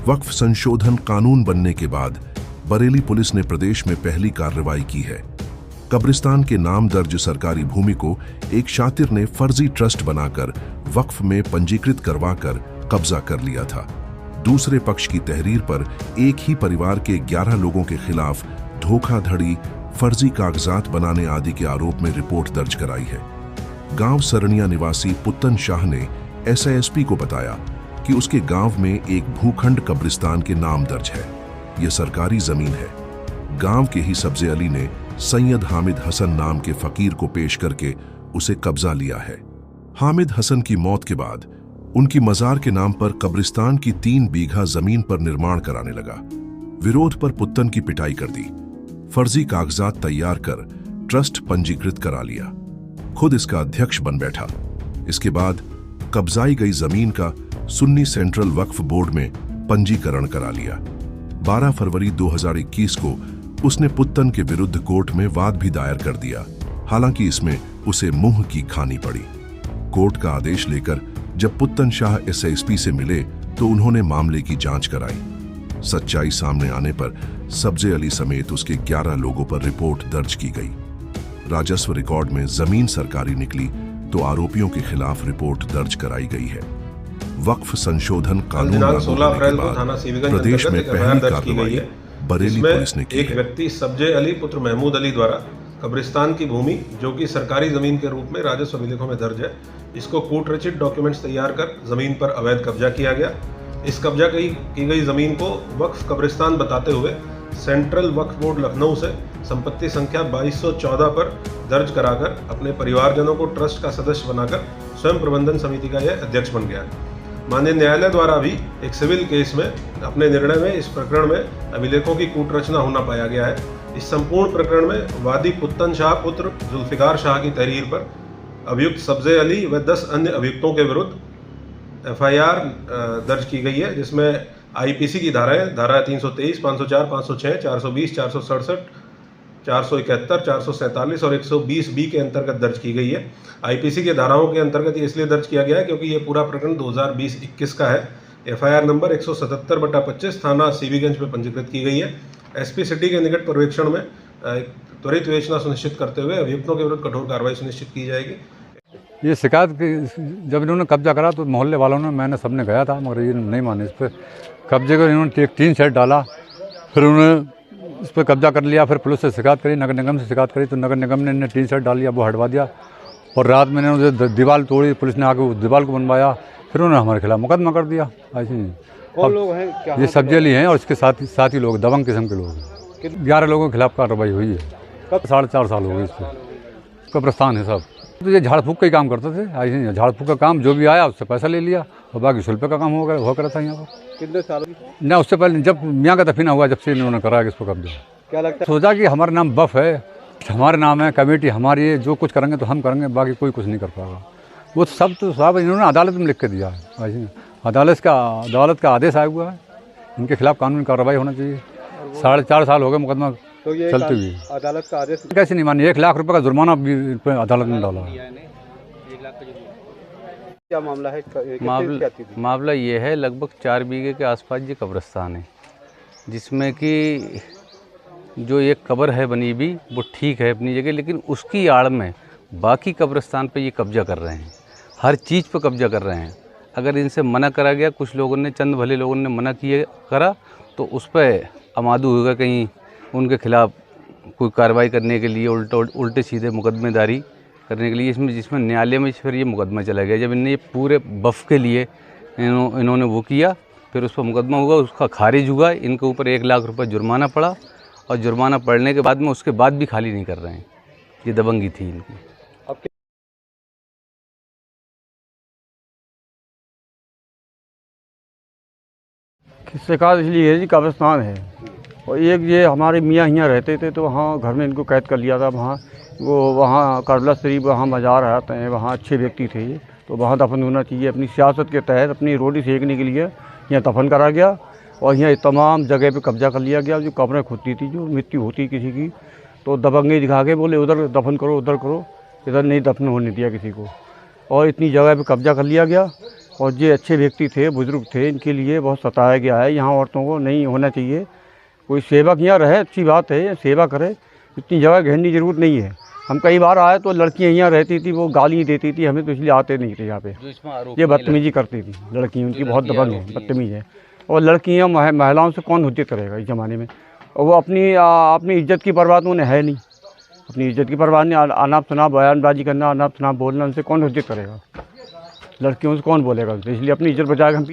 वक्फ संशोधन कानून बनने के बाद बरेली पुलिस ने प्रदेश में पहली कार्रवाई की है। कब्रिस्तान के नाम दर्ज सरकारी भूमि को एक शातिर ने फर्जी ट्रस्ट बनाकर वक्फ में पंजीकृत करवाकर कब्जा कर लिया था। दूसरे पक्ष की तहरीर पर एक ही परिवार के 11 लोगों के खिलाफ धोखाधड़ी, फर्जी कागजात बनाने आदि के आरोप में रिपोर्ट दर्ज कराई है। गांव सरनिया निवासी पुत्तन शाह ने एसआईएसपी को बताया कि उसके गांव में एक भूखंड कब्रिस्तान के नाम दर्ज है। यह सरकारी जमीन है। गांव के ही सब्जे अली ने सैयद हामिद हसन नाम के फकीर को पेश करके उसे कब्जा लिया है। हामिद हसन की मौत के बाद उनकी मजार के नाम पर कब्रिस्तान की 3 बीघा जमीन पर निर्माण कराने लगा। विरोध पर पुत्तन की पिटाई कर दी। फर्जी कागजात तैयार कर ट्रस्ट पंजीकृत करा लिया। खुद इसका अध्यक्ष बन बैठा। इसके बाद कब्जाई गई जमीन का सुन्नी सेंट्रल वक्फ बोर्ड में पंजीकरण करा लिया। 12 फरवरी 2021 को उसने पुत्तन के विरुद्ध कोर्ट में वाद भी दायर कर दिया। हालांकि इसमें उसे मुंह की खानी पड़ी। कोर्ट का आदेश लेकर जब पुत्तन शाह एसआईएसपी से मिले तो उन्होंने मामले की जांच कराई। सच्चाई सामने आने पर सब्जे अली समेत उसके 11 लोगों पर रिपोर्ट दर्ज की गई। राजस्व रिकॉर्ड में जमीन सरकारी निकली तो आरोपियों के खिलाफ रिपोर्ट दर्ज कराई गई है। वक्फ संशोधन कानून लागू होने के बाद प्रदेश में पहली कार्रवाई बरेली पुलिस ने की एक व्यक्ति सब्जे अली पुत्र महमूद अली द्वारा कब्रिस्तान की भूमि जो कि सरकारी जमीन के रूप में राजस्व अभिलेखों में दर्ज है, इसको कूट रचित डॉक्यूमेंट्स तैयार कर जमीन पर अवैध कब्जा किया गया। इस कब्जा की गई जमीन को वक्फ कब्रिस्तान बताते हुए सेंट्रल वक्फ बोर्ड लखनऊ से संपत्ति संख्या 2214 पर दर्ज कराकर अपने परिवारजनों को ट्रस्ट का सदस्य बनाकर स्वयं प्रबंधन समिति का यह अध्यक्ष बन गया। माननीय न्यायालय द्वारा भी एक सिविल केस में अपने निर्णय में इस प्रकरण में अभिलेखों की कूट रचना होना पाया गया है। इस संपूर्ण प्रकरण में वादी पुत्तन शाह पुत्र जुल्फिकार शाह की तहरीर पर अभियुक्त सब्जे अली व 10 अन्य अभियुक्तों के विरुद्ध एफआईआर दर्ज की गई है, जिसमें आईपीसी की धारा 323, 504, 506, 420, 467, 471, 447 और 120 बी के अंतर्गत दर्ज की गई है। आईपीसी के धाराओं के अंतर्गत ये इसलिए दर्ज किया गया है क्योंकि ये पूरा प्रकरण 2020-21 का है। एफआईआर नंबर 177/25 थाना सीबीगंज में पंजीकृत की गई है। एसपी सिटी के निकट पर्यवेक्षण में त्वरित विवेचना सुनिश्चित करते हुए अभियुक्तों के विरुद्ध कठोर कार्रवाई सुनिश्चित की जाएगी। ये शिकायत जब इन्होंने कब्जा करा तो मोहल्ले वालों ने, मैंने सबने गया था मगर ये नहीं माने। इस पर कब्जे को इन्होंने एक 3 शेड डाला, फिर उन्होंने इस पर कब्जा कर लिया। फिर पुलिस से शिकायत करी, नगर निगम से शिकायत करी तो नगर निगम ने इन्हें 3 शेड डाल दिया, वो हटवा दिया। और रात में इन्होंने दीवार तोड़ी, पुलिस ने आके उस दीवार को बनवाया, फिर उन्होंने हमारे खिलाफ मुकदमा कर दिया। ऐसे कौन लोग हैं? क्या ये सब्जी अली हैं और इसके साथी लोग दबंग किस्म के लोग। 11 लोगों के खिलाफ कार्रवाई हुई है। कब 4.5 साल हो गए इस पर। कब्रिस्तान है सब। तो ये झाड़ फूक का ही काम करते थे। ऐसे झाड़ फूक का काम जो भी आया उससे पैसा ले लिया और बाकी शुल्क का काम हो कर था यहाँ पर। कितने साल ना उससे पहले जब मियाँ का दफीना हुआ, जब से इन्होंने करा इसको कब्जा। क्या लगता है? सोचा कि हमारा नाम वफ है, हमारे नाम है, कमेटी हमारी है, जो कुछ करेंगे तो हम करेंगे, बाकी कोई कुछ नहीं कर पाएगा। वो सब तो सब इन्होंने अदालत में लिख के दिया है। ऐसे अदालत का आदेश आया हुआ है, इनके खिलाफ कानूनी कार्रवाई होना चाहिए। 4.5 साल हो गए मुकदमा तो ये चलते हुए। अदालत का आदेश कैसे नहीं मानी? 1 लाख रुपए का जुर्माना भी अदालत ने डाला है। क्या मामला है? मामला ये है, लगभग 4 बीघे के आसपास ये कब्रिस्तान है, जिसमें कि जो एक कब्र है बनी भी वो ठीक है अपनी जगह, लेकिन उसकी आड़ में बाकी कब्रिस्तान पे ये कब्जा कर रहे हैं, हर चीज़ पे कब्जा कर रहे हैं। अगर इनसे मना करा गया, कुछ लोगों ने, चंद भले लोगों ने मना करा तो उस पर अमादू होगा, कहीं उनके खिलाफ कोई कार्रवाई करने के लिए उल्टे सीधे मुकदमेदारी करने के लिए जिसमें न्यायालय में फिर ये मुकदमा चला गया। जब इनने ये पूरे बफ के लिए इन्होंने वो किया, फिर उस पर मुकदमा हुआ, उसका खारिज हुआ, इनके ऊपर 1 लाख रुपए जुर्माना पड़ा और जुर्माना पड़ने के बाद में उसके बाद भी खाली नहीं कर रहे हैं। ये दबंगी थी इनकी। शिकायत इसलिए है जी, कब्रिस्तान है और एक ये हमारे मियाँ यहाँ रहते थे तो वहाँ घर में इनको कैद कर लिया था। वहाँ करबला शरीफ वहाँ मज़ार आते हैं, वहाँ अच्छे व्यक्ति थे ये, तो वहाँ दफन होना चाहिए। अपनी सियासत के तहत अपनी रोटी सेकने के लिए यहाँ दफन करा गया और यहाँ तमाम जगह पे कब्जा कर लिया गया। जो कब्रें खुदती थी, जो मृत्यु होती किसी की, तो दबंगे दिखा के बोले उधर दफन करो, उधर करो, इधर नहीं दफन होने दिया किसी को। और इतनी जगह पे कब्जा कर लिया गया और ये अच्छे व्यक्ति थे, बुजुर्ग थे, इनके लिए बहुत सताया गया है। यहाँ औरतों को नहीं होना चाहिए। कोई सेवक यहाँ रहे, अच्छी बात है, सेवा करे, इतनी जगह घेरने की जरूरत नहीं है। हम कई बार आए तो लड़कियाँ यहाँ रहती थी, वो गाली देती थी हमें, तो इसलिए आते नहीं थे यहाँ पे। जो इसमें आरोप ये बदतमीजी करती थी लड़की, उनकी बहुत दबंग है, बदतमीज है। और लड़कियाँ महिलाओं से कौन हुज्जत करेगा इस ज़माने में। और वो अपनी इज्जत की परवाह तो उन्हें है नहीं, अपनी इज्जत की परवाह नहीं। अनाप शनाप बयानबाजी करना, अनाप शनाप बोलना, उनसे कौन हुज्जत करेगा, लड़कियों से कौन बोलेगा उनसे। इसलिए अपनी इज्जत बचा के हम